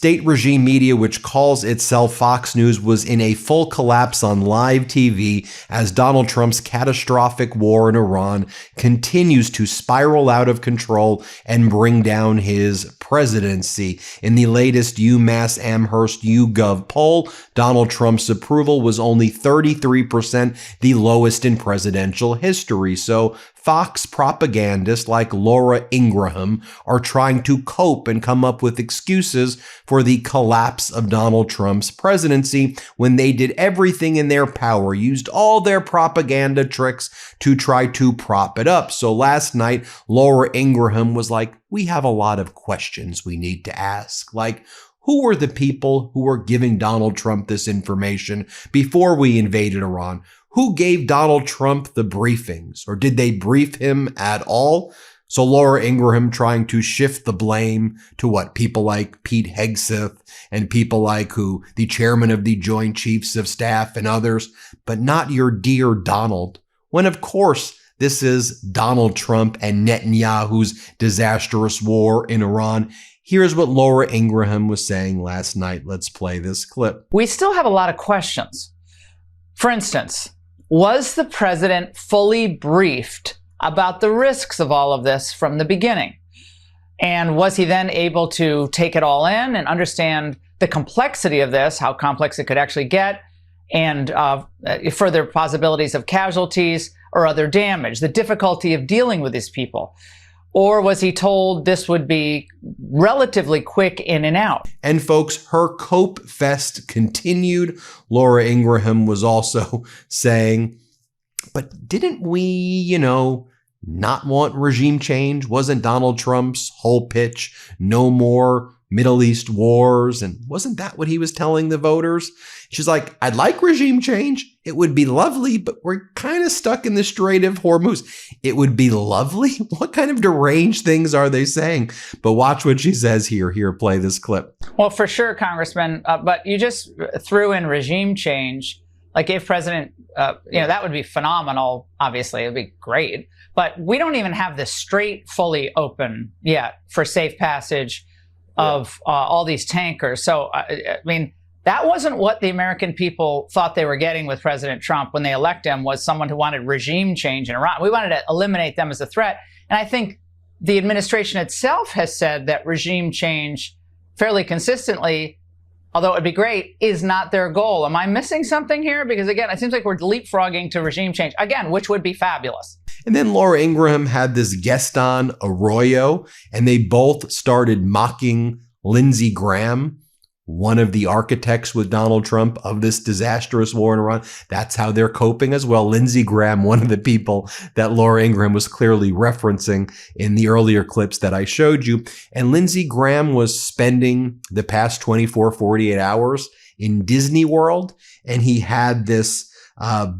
State regime media, which calls itself Fox News, was in a full collapse on live TV as Donald Trump's catastrophic war in Iran continues to spiral out of control and bring down his presidency. In the latest UMass Amherst YouGov poll, Donald Trump's approval was only 33%, the lowest in presidential history. So Fox propagandists like Laura Ingraham are trying to cope and come up with excuses for the collapse of Donald Trump's presidency when they did everything in their power, used all their propaganda tricks to try to prop it up. So last night, Laura Ingraham was like, we have a lot of questions we need to ask. Like, who were the people who were giving Donald Trump this information before we invaded Iran? Who gave Donald Trump the briefings, or did they brief him at all? So Laura Ingraham trying to shift the blame to what people like Pete Hegseth and people like the chairman of the Joint Chiefs of Staff and others, but not your dear Donald. When of course this is Donald Trump and Netanyahu's disastrous war in Iran. Here's what Laura Ingraham was saying last night. Let's play this clip. We still have a lot of questions. For instance, was the president fully briefed about the risks of all of this from the beginning? And was he then able to take it all in and understand the complexity of this, how complex it could actually get, and further possibilities of casualties or other damage, the difficulty of dealing with these people? Or was he told this would be relatively quick in and out? And folks, her cope fest continued. Laura Ingraham was also saying, but didn't we, not want regime change? Wasn't Donald Trump's whole pitch no more Middle East wars? And wasn't that what he was telling the voters? She's like, I'd like regime change. It would be lovely, but we're kind of stuck in the Strait of Hormuz. It would be lovely? What kind of deranged things are they saying? But watch what she says here. Here, play this clip. Well, for sure, Congressman, but you just threw in regime change. Like if President, that would be phenomenal. Obviously, it would be great. But we don't even have the strait fully open yet for safe passage of all these tankers. So, I mean, that wasn't what the American people thought they were getting with President Trump when they elect him, was someone who wanted regime change in Iran. We wanted to eliminate them as a threat. And I think the administration itself has said that regime change fairly consistently, although it would be great, is not their goal. Am I missing something here? Because again, it seems like we're leapfrogging to regime change, again, which would be fabulous. And then Laura Ingraham had this guest on, Arroyo, and they both started mocking Lindsey Graham, one of the architects with Donald Trump of this disastrous war in Iran. That's how they're coping as well. Lindsey Graham, one of the people that Laura Ingraham was clearly referencing in the earlier clips that I showed you. And Lindsey Graham was spending the past 24, 48 hours in Disney World, and he had this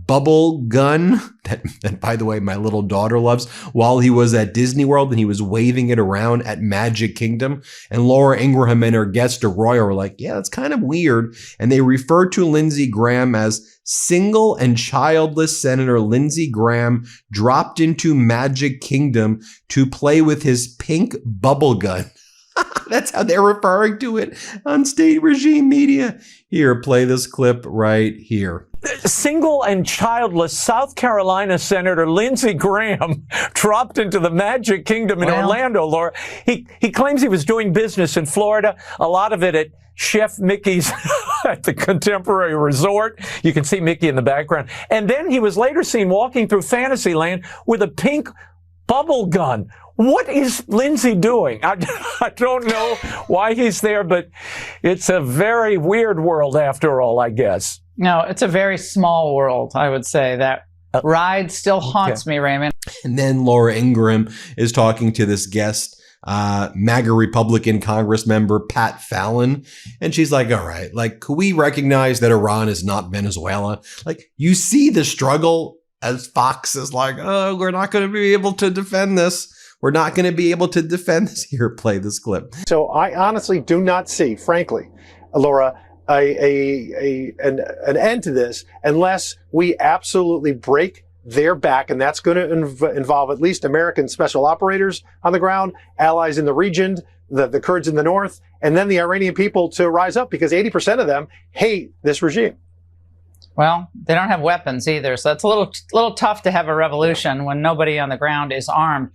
bubble gun that, by the way, my little daughter loves, while he was at Disney World, and he was waving it around at Magic Kingdom. And Laura Ingraham and her guest Arroyo were like, yeah, that's kind of weird. And they referred to Lindsey Graham as single and childless Senator Lindsey Graham dropped into Magic Kingdom to play with his pink bubble gun. That's how they're referring to it on state regime media. Here, play this clip right here. Single and childless South Carolina Senator Lindsey Graham dropped into the Magic Kingdom in Orlando, Laura. He claims he was doing business in Florida, a lot of it at Chef Mickey's at the Contemporary Resort. You can see Mickey in the background. And then he was later seen walking through Fantasyland with a pink bubble gun. What is Lindsey doing? I don't know why he's there, but it's a very weird world after all, I guess. No, it's a very small world, I would say. That ride still haunts me, Raymond. And then Laura Ingraham is talking to this guest, MAGA Republican Congress member Pat Fallon. And she's like, all right, like, could we recognize that Iran is not Venezuela? Like, you see the struggle as Fox is like, oh, we're not going to be able to defend this. We're not going to be able to defend this. Here, play this clip. So I honestly do not see, frankly, Laura, an end to this unless we absolutely break their back, and that's going to involve at least American special operators on the ground, allies in the region, the Kurds in the north, and then the Iranian people to rise up, because 80% of them hate this regime. Well, they don't have weapons either, so it's a little tough to have a revolution when nobody on the ground is armed.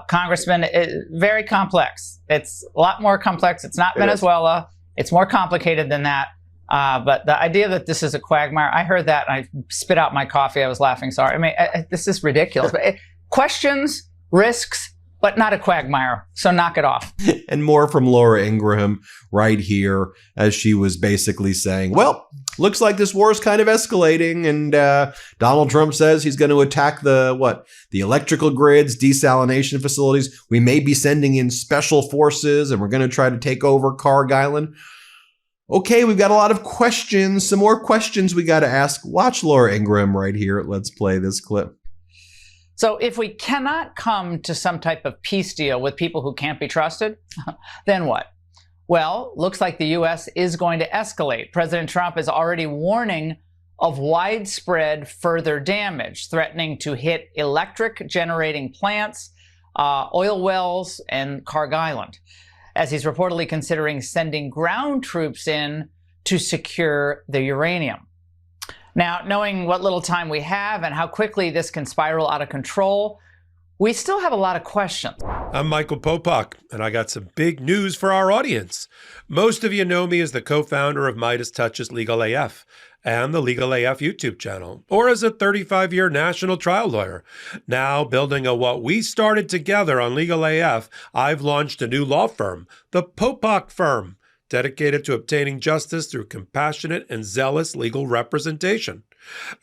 Congressman, very complex. It's a lot more complex. It's not Venezuela. It's more complicated than that. But the idea that this is a quagmire, I heard that and I spit out my coffee. I was laughing. Sorry. I mean, this is ridiculous. But questions, risks, but not a quagmire. So knock it off. And more from Laura Ingraham right here, as she was basically saying, well, looks like this war is kind of escalating, and Donald Trump says he's going to attack the electrical grids, desalination facilities. We may be sending in special forces, and we're going to try to take over Carg Island. Okay, we've got a lot of questions, some more questions we got to ask. Watch Laura Ingraham right here. Let's play this clip. So if we cannot come to some type of peace deal with people who can't be trusted, then what? Well, looks like the U.S. is going to escalate. President Trump is already warning of widespread further damage, threatening to hit electric generating plants, oil wells, and Carg Island, as he's reportedly considering sending ground troops in to secure the uranium. Now, knowing what little time we have and how quickly this can spiral out of control, we still have a lot of questions. I'm Michael Popak, and I got some big news for our audience. Most of you know me as the co-founder of MeidasTouch's Legal AF and the Legal AF YouTube channel, or as a 35-year national trial lawyer. Now, building on what we started together on Legal AF, I've launched a new law firm, the Popak Firm, dedicated to obtaining justice through compassionate and zealous legal representation.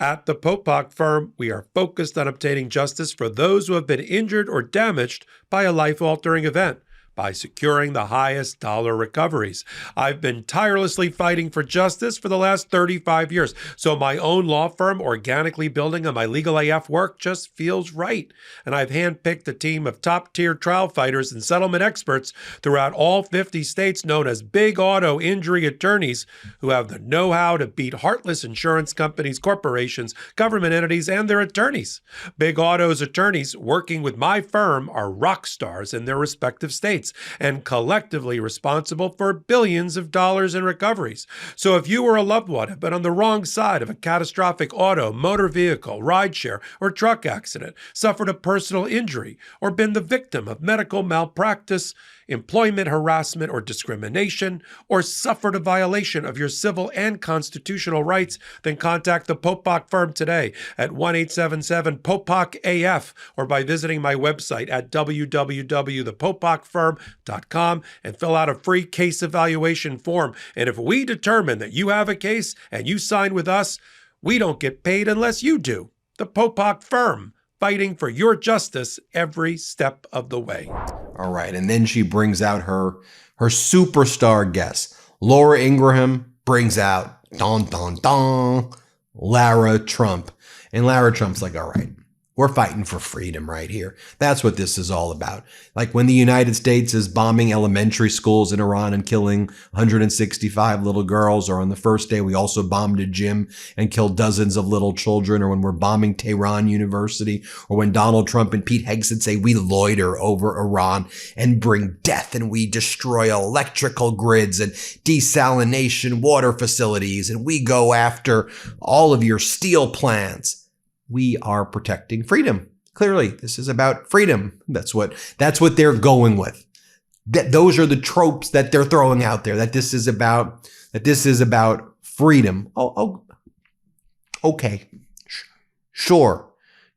At the Popak Firm, we are focused on obtaining justice for those who have been injured or damaged by a life-altering event, by securing the highest dollar recoveries. I've been tirelessly fighting for justice for the last 35 years, so my own law firm organically building on my Legal AF work just feels right. And I've handpicked a team of top-tier trial fighters and settlement experts throughout all 50 states known as big auto injury attorneys who have the know-how to beat heartless insurance companies, corporations, government entities, and their attorneys. Big Auto's attorneys working with my firm are rock stars in their respective states and collectively responsible for billions of dollars in recoveries. So if you or a loved one have been on the wrong side of a catastrophic auto, motor vehicle, rideshare, or truck accident, suffered a personal injury, or been the victim of medical malpractice, employment harassment or discrimination, or suffered a violation of your civil and constitutional rights, then contact the Popak Firm today at 1-877-POPAK-AF or by visiting my website at www.thepopakfirm.com and fill out a free case evaluation form. And if we determine that you have a case and you sign with us, we don't get paid unless you do. The Popak Firm, fighting for your justice every step of the way. All right, and then she brings out her superstar guest. Laura Ingraham brings out, dun, dun, dun, Lara Trump. And Lara Trump's like, all right, we're fighting for freedom right here. That's what this is all about. Like when the United States is bombing elementary schools in Iran and killing 165 little girls, or on the first day we also bombed a gym and killed dozens of little children, or when we're bombing Tehran University, or when Donald Trump and Pete Hegseth say we loiter over Iran and bring death and we destroy electrical grids and desalination water facilities and we go after all of your steel plants. We are protecting freedom. Clearly, this is about freedom. That's what they're going with. Those are the tropes that they're throwing out there. That this is about freedom. Oh, okay, sure.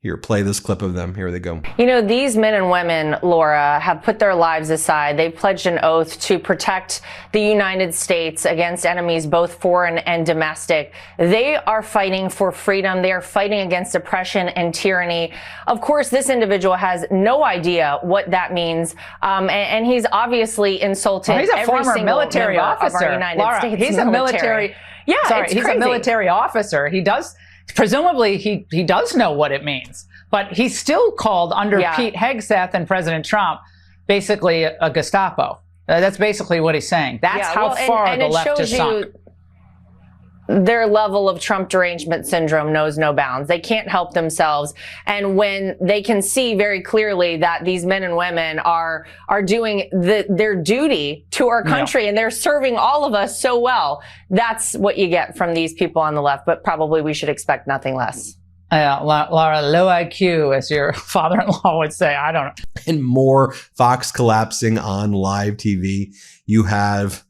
Here, play this clip of them. Here they go. You know, these men and women, Laura, have put their lives aside. They've pledged an oath to protect the United States against enemies, both foreign and domestic. They are fighting for freedom. They are fighting against oppression and tyranny. Of course, this individual has no idea what that means. And he's obviously insulted he's a every former single military member officer. of our United Laura, States he's a military. Yeah, sorry, it's he's crazy. a military officer. He does. Presumably, he does know what it means, but he's still called under Pete Hegseth and President Trump basically a Gestapo. That's basically what he's saying. That's how far the left has sunk. their level of Trump derangement syndrome knows no bounds. They can't help themselves. And when they can see very clearly that these men and women are doing their duty to our country and they're serving all of us so well, that's what you get from these people on the left. But probably we should expect nothing less. Laura, low IQ, as your father-in-law would say. I don't know. And more Fox collapsing on live TV. You have,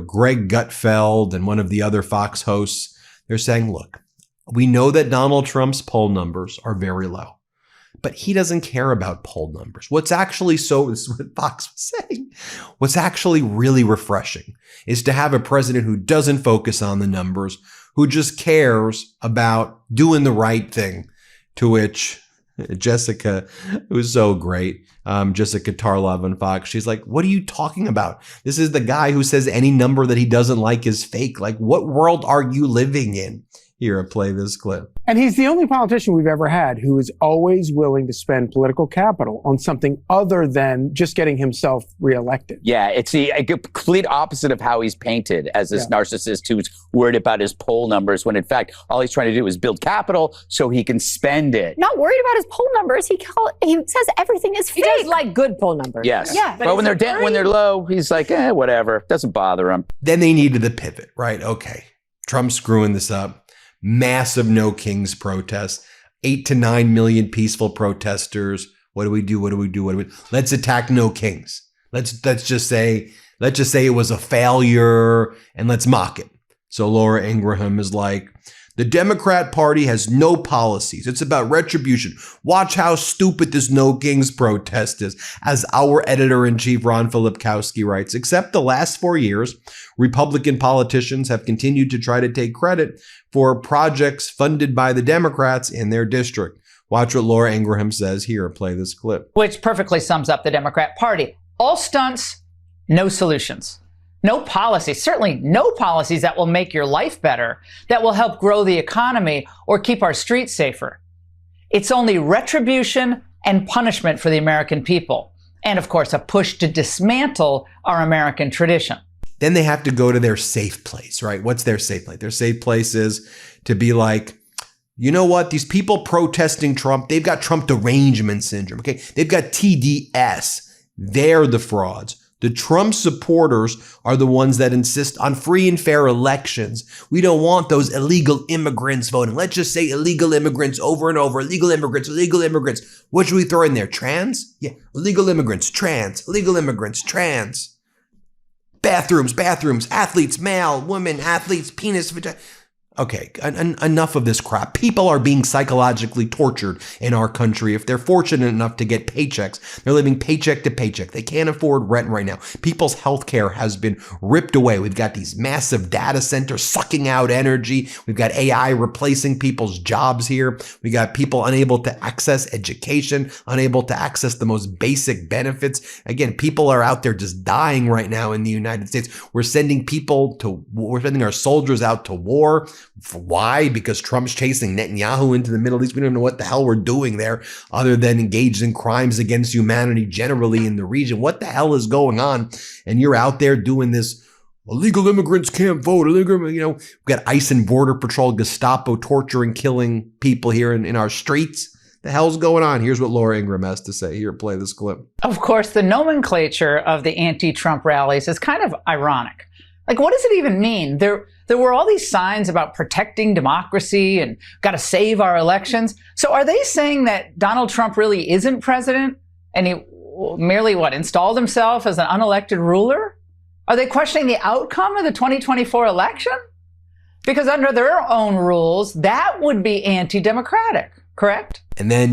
Greg Gutfeld and one of the other Fox hosts. They're saying, look, we know that Donald Trump's poll numbers are very low, but he doesn't care about poll numbers. What's actually this is what Fox was saying. What's actually really refreshing is to have a president who doesn't focus on the numbers, who just cares about doing the right thing, to which Jessica, it was so great. Jessica Tarlov on Fox. She's like, what are you talking about? This is the guy who says any number that he doesn't like is fake. Like, what world are you living in? Here, play this clip. And he's the only politician we've ever had who is always willing to spend political capital on something other than just getting himself reelected. Yeah, it's the complete opposite of how he's painted as this narcissist who's worried about his poll numbers, when in fact, all he's trying to do is build capital so he can spend it. Not worried about his poll numbers. He says everything is fake. He does like good poll numbers. Yes. Yeah. But when they're low, he's like, whatever. Doesn't bother him. Then they needed the pivot, right? Okay, Trump's screwing this up. Massive No Kings protests, 8 to 9 million peaceful protesters. What do we do? Let's attack No Kings. Let's just say it was a failure and let's mock it. So Laura Ingraham is like, the Democrat Party has no policies. It's about retribution. Watch how stupid this No Kings protest is. As our editor-in-chief, Ron Filipkowski, writes, except the last 4 years, Republican politicians have continued to try to take credit for projects funded by the Democrats in their district. Watch what Laura Ingraham says here. Play this clip. Which perfectly sums up the Democrat Party. All stunts, no solutions. No policies, certainly no policies that will make your life better, that will help grow the economy or keep our streets safer. It's only retribution and punishment for the American people. And of course, a push to dismantle our American tradition. Then they have to go to their safe place, right? What's their safe place? Their safe place is to be like, you know what? These people protesting Trump, they've got Trump derangement syndrome, okay? They've got TDS. They're the frauds. The Trump supporters are the ones that insist on free and fair elections. We don't want those illegal immigrants voting. Let's just say illegal immigrants over and over. Illegal immigrants, illegal immigrants. What should we throw in there? Trans? Yeah. Illegal immigrants, trans. Illegal immigrants, trans. Bathrooms, athletes, male, women, athletes, penis, vagina. Okay, enough of this crap. People are being psychologically tortured in our country. If they're fortunate enough to get paychecks, they're living paycheck to paycheck. They can't afford rent right now. People's health care has been ripped away. We've got these massive data centers sucking out energy. We've got AI replacing people's jobs here. We got people unable to access education, unable to access the most basic benefits. Again, people are out there just dying right now in the United States. We're sending our soldiers out to war. Why? Because Trump's chasing Netanyahu into the Middle East. We don't even know what the hell we're doing there other than engaged in crimes against humanity generally in the region. What the hell is going on? And you're out there doing this. Illegal immigrants can't vote. We've got ICE and Border Patrol, Gestapo torturing, killing people here in our streets. The hell's going on? Here's what Laura Ingraham has to say. Here, play this clip. Of course, the nomenclature of the anti-Trump rallies is kind of ironic. Like, what does it even mean? There were all these signs about protecting democracy and got to save our elections. So are they saying that Donald Trump really isn't president and he merely, installed himself as an unelected ruler? Are they questioning the outcome of the 2024 election? Because under their own rules, that would be anti-democratic, correct? And then,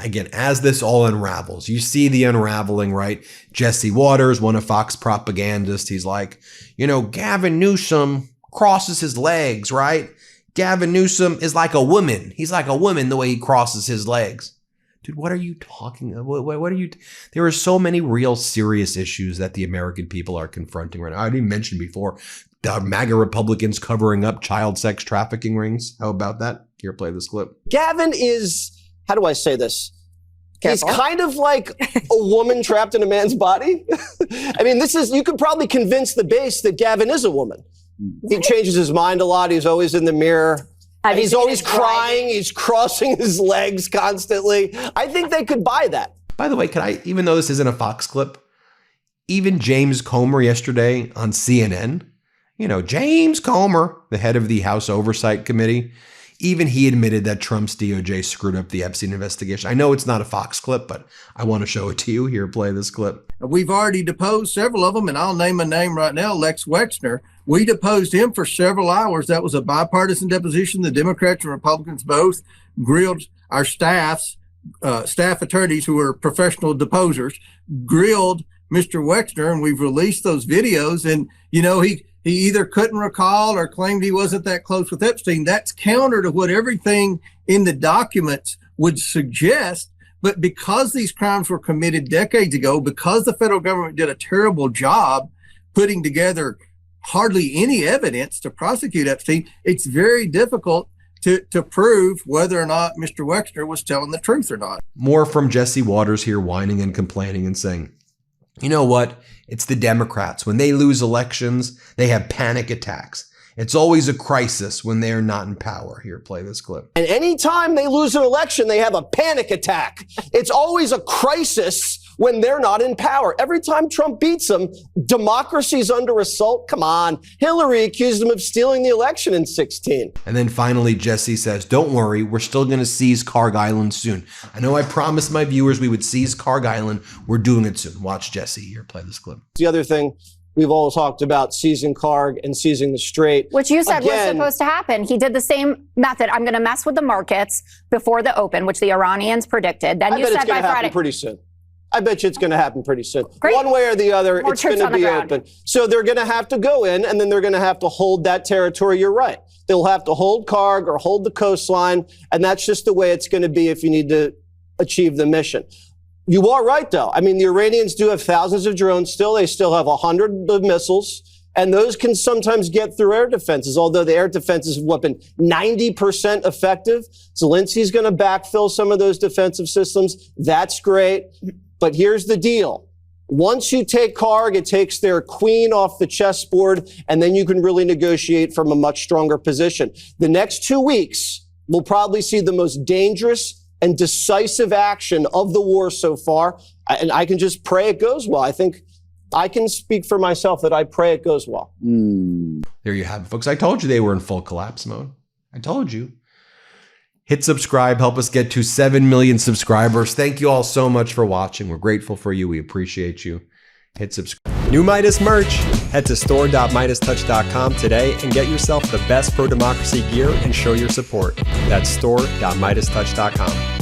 again, as this all unravels, you see the unraveling, right? Jesse Waters, one of Fox propagandists, he's like, Gavin Newsom crosses his legs, right? Gavin Newsom is like a woman. He's like a woman the way he crosses his legs. Dude, what are you talking about? What are you? There are so many real serious issues that the American people are confronting right now. I didn't mention before, the MAGA Republicans covering up child sex trafficking rings. How about that? Here, play this clip. Gavin is, how do I say this? Careful. He's kind of like a woman trapped in a man's body. I mean, you could probably convince the base that Gavin is a woman. He changes his mind a lot. He's always in the mirror. He's always crying. He's crossing his legs constantly. I think they could buy that. By the way, even though this isn't a Fox clip, even James Comer yesterday on CNN, James Comer, the head of the House Oversight Committee, even he admitted that Trump's DOJ screwed up the Epstein investigation. I know it's not a Fox clip, but I want to show it to you. Here, play this clip. We've already deposed several of them, and I'll name a name right now, Lex Wexner. We deposed him for several hours. That was a bipartisan deposition. The Democrats and Republicans both grilled our staff attorneys who were professional deposers, grilled Mr. Wexner, and we've released those videos. And, he either couldn't recall or claimed he wasn't that close with Epstein. That's counter to what everything in the documents would suggest. But because these crimes were committed decades ago, because the federal government did a terrible job putting together hardly any evidence to prosecute Epstein, it's very difficult to prove whether or not Mr. Wexner was telling the truth or not. More from Jesse Waters here, whining and complaining and saying, you know what? It's the Democrats. When they lose elections, they have panic attacks. It's always a crisis when they are not in power. Here, play this clip. And anytime they lose an election, they have a panic attack. It's always a crisis when they're not in power. Every time Trump beats them, democracy's under assault. Come on. Hillary accused him of stealing the election in 2016. And then finally, Jesse says, don't worry, we're still going to seize Carg Island soon. I know I promised my viewers we would seize Carg Island. We're doing it soon. Watch Jesse here, play this clip. The other thing, we've all talked about seizing Carg and seizing the Strait. Which you said was supposed to happen. He did the same method. I'm going to mess with the markets before the open, which the Iranians predicted. Then you said by Friday. Pretty soon. I bet you it's going to happen pretty soon. Great. One way or the other, More it's going to be open. So they're going to have to go in, and then they're going to have to hold that territory. You're right. They'll have to hold Carg or hold the coastline, and that's just the way it's going to be if you need to achieve the mission. You are right, though. I mean, the Iranians do have thousands of drones still. They still have 100 of missiles, and those can sometimes get through air defenses, although the air defenses have been 90% effective. Zelensky's going to backfill some of those defensive systems. That's great. But here's the deal. Once you take Carg, it takes their queen off the chessboard, and then you can really negotiate from a much stronger position. The next 2 weeks, we'll probably see the most dangerous and decisive action of the war so far. And I can just pray it goes well. I think I can speak for myself that I pray it goes well. There you have it, folks. I told you they were in full collapse mode. I told you. Hit subscribe. Help us get to 7 million subscribers. Thank you all so much for watching. We're grateful for you. We appreciate you. Hit subscribe. New Meidas merch. Head to store.MeidasTouch.com today and get yourself the best pro-democracy gear and show your support. That's store.MeidasTouch.com.